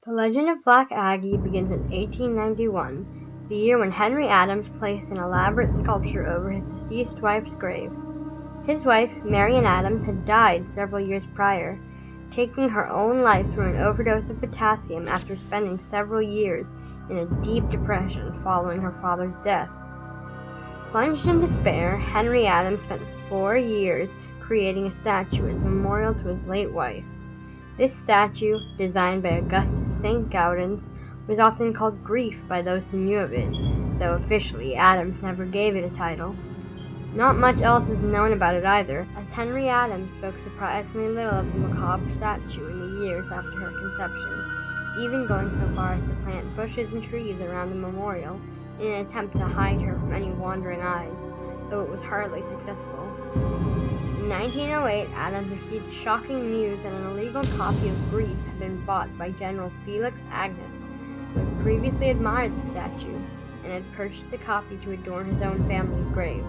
The legend of Black Aggie begins in 1891, the year when Henry Adams placed an elaborate sculpture over his deceased wife's grave. His wife, Marian Adams, had died several years prior, taking her own life through an overdose of potassium after spending several years in a deep depression following her father's death. Plunged in despair, Henry Adams spent 4 years creating a statue as a memorial to his late wife. This statue, designed by Augustus St. Gaudens, was often called Grief by those who knew of it, though officially Adams never gave it a title. Not much else is known about it either, as Henry Adams spoke surprisingly little of the macabre statue in the years after her conception, even going so far as to plant bushes and trees around the memorial in an attempt to hide her from any wandering eyes, though it was hardly successful. In 1908, Adams received shocking news that an illegal copy of Grief had been bought by General Felix Agnes, who had previously admired the statue and had purchased a copy to adorn his own family's grave.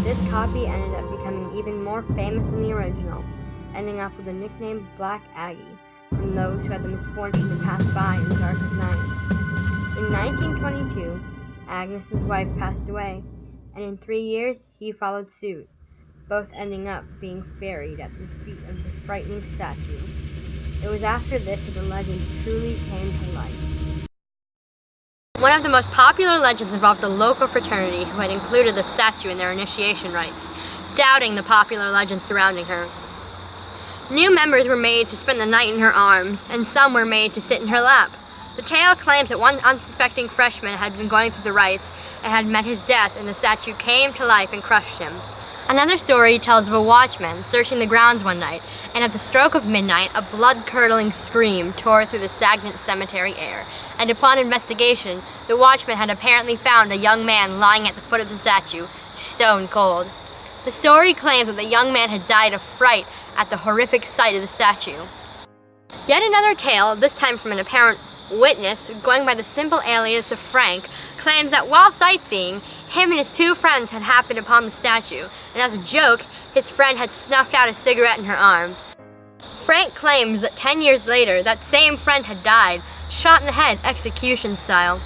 This copy ended up becoming even more famous than the original, ending up with the nickname Black Aggie from those who had the misfortune to pass by in the dark of night. In 1922, Agnes's wife passed away, and in 3 years he followed suit, both ending up being buried at the feet of the frightening statue. It was after this that the legends truly came to life. One of the most popular legends involves a local fraternity who had included the statue in their initiation rites, doubting the popular legend surrounding her. New members were made to spend the night in her arms, and some were made to sit in her lap. The tale claims that one unsuspecting freshman had been going through the rites and had met his death, and the statue came to life and crushed him. Another story tells of a watchman searching the grounds one night, and at the stroke of midnight, a blood-curdling scream tore through the stagnant cemetery air, and upon investigation, the watchman had apparently found a young man lying at the foot of the statue, stone cold. The story claims that the young man had died of fright at the horrific sight of the statue. Yet another tale, this time from an apparent witness, going by the simple alias of Frank, claims that while sightseeing, him and his 2 friends had happened upon the statue, and as a joke, his friend had snuffed out a cigarette in her arms. Frank claims that 10 years later, that same friend had died, shot in the head, execution style.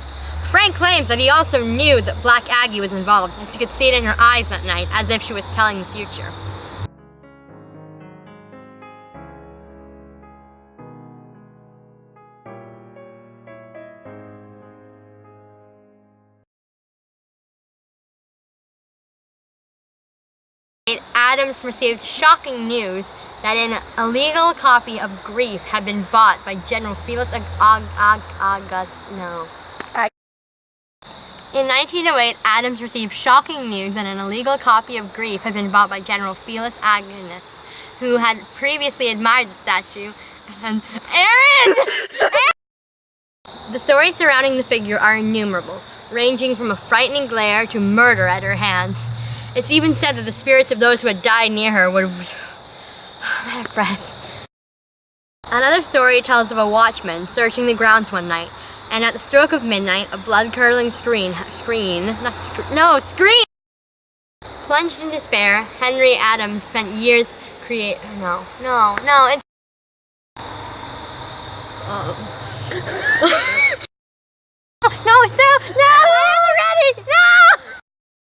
Frank claims that he also knew that Black Aggie was involved, as he could see it in her eyes that night, as if she was telling the future. Adams received shocking news that an illegal copy of Grief had been bought by General Felix Agnes. In 1908, Adams received shocking news that an illegal copy of Grief had been bought by General Felix Agnes, who had previously admired the statue. And The stories surrounding the figure are innumerable, ranging from a frightening glare to murder at her hands. It's even said that the spirits of those who had died near her would... I'm out of breath. Another story tells of a watchman searching the grounds one night, and at the stroke of midnight, a blood-curdling scream. Plunged in despair, Henry Adams spent years No, it's... No, stop! No!